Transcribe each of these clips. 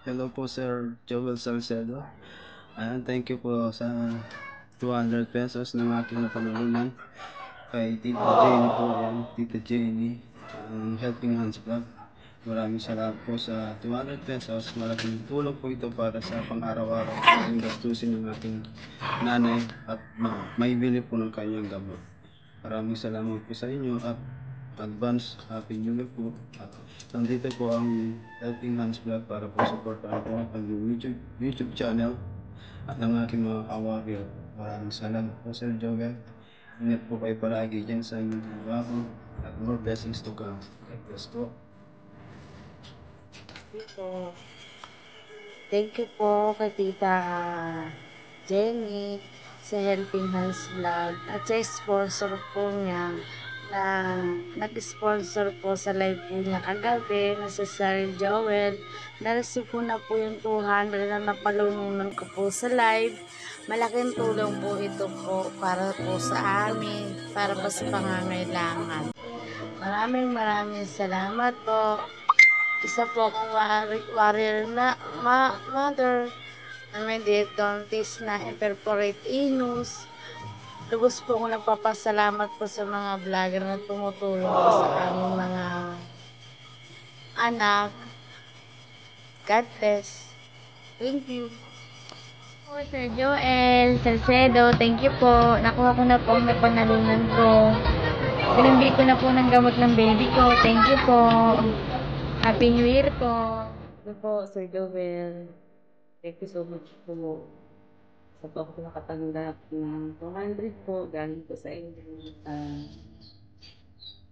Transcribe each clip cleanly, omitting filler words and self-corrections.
Hello po Sir Joel Salcedo. Ayan, thank you po sa 200 pesos na aking napanalunan. Kay Tita Jenny po, ayan, Tita Jenny, ang Helping Hands Club. Maraming salamat po sa 200 pesos. Malaking tulong po ito para sa pang-araw-araw ang gastusin ng aking nanay at may bili po ng kanyang gamot. Maraming salamat po sa inyo at advance happy new year po. At nandito po ang Helping Hands Vlog para po supportan po ang YouTube channel at ang aking mga kawarrior. Maraming salamat po Sir Joel. Ingat po kayo palagi dyan sa inyong trabaho at more blessings to come. God bless po. Po. Thank you po kay Tita Jenny sa Helping Hands Vlog at sa sponsor po niya na nag-sponsor po sa live po niya kagabi na si Sir Joel. Na-receive ko na po yung 200 na napalununan ko po sa live. Malaking tulong po ito po para po sa amin, para po sa pangangailangan. Maraming salamat po. Isa po akong warrior na mother na may diabetes na imperforate anus. Lubos po ako nagpapasalamat po sa mga vlogger na tumutulong po sa aming mga anak. God bless. Thank you. Po, Sir Joel Salcedo, thank you po. Nakuha ko na po ang napanalunan ko. Pinambili ko na po ng gamot ng baby ko. Thank you po. Happy New Year po. Ito po, Sir Joel. Thank you so much po. Sa po ako nakatanggap ng 200 po galing po sa inyo.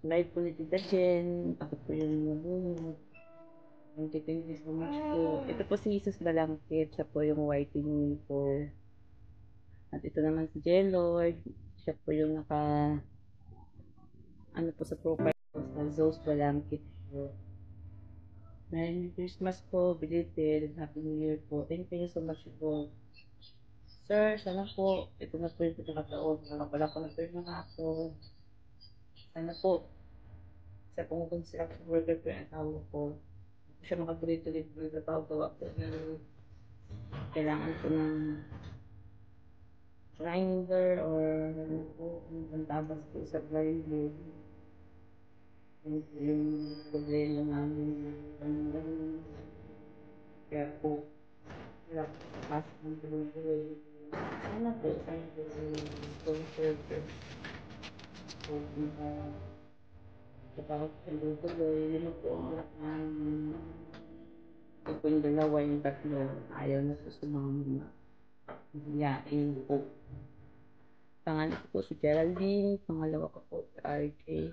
Live po ni Tita Jen. Ako po yung nabunod. Thank you so much po. Ito po si Jesus Balangkit. Siya po yung whitening po. At ito naman si Jen Lord. Siya po yung ano po sa profile po sa Zos Balangkit po. Merry Christmas po, belated, Happy New Year po. Thank you so much po. Sir, sana po, ito na po yung pinakataon. Nakapala ko na po yung mga ako. Sana po, sa pong construction worker po yung asawa ko. Siya makatuloy-tuloy po yung trabaho gawa po ng kailangan po ng grinder or ang tabas po sa grinder. Yung problema namin kaya po wala po pasok ng tuloy-tuloy. Sana po, sana po yung worker po kapag tuloy-tuloy, yun po ang anak ng ito po yung dalawa, yung tatlo, ayaw na po sumama. Yain po. Pangalan ko po si Geraldine, pangalawa ko po si RJ,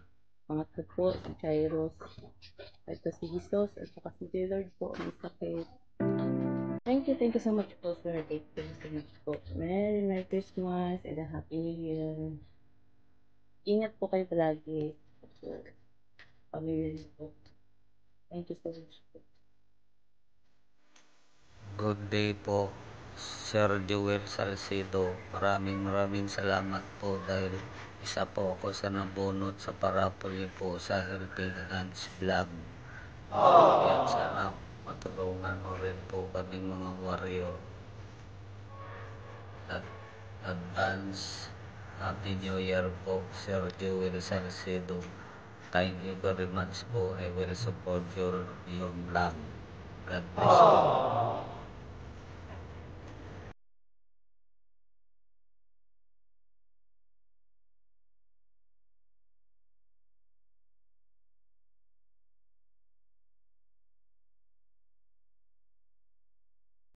pangatlo po si Chairos, ito si Jesus, at saka si Jaylord po, ang sakit. Thank you so much po sir. Thank you so much po. Merry Christmas and a Happy New Year. Ingat po kayo palagi. Pamilya niyo po. Thank you so much po. Good day po, Sir Joel Salcedo. Maraming salamat po dahil isa po ako sa nabunot sa parapoli po sa Helping Hands Vlog. Kaya sana matulungan mo rin po kaming mga warrior. At advance Happy New Year po, Sir Joel Salcedo. Thank you very much po. I will support your vlog. God bless you.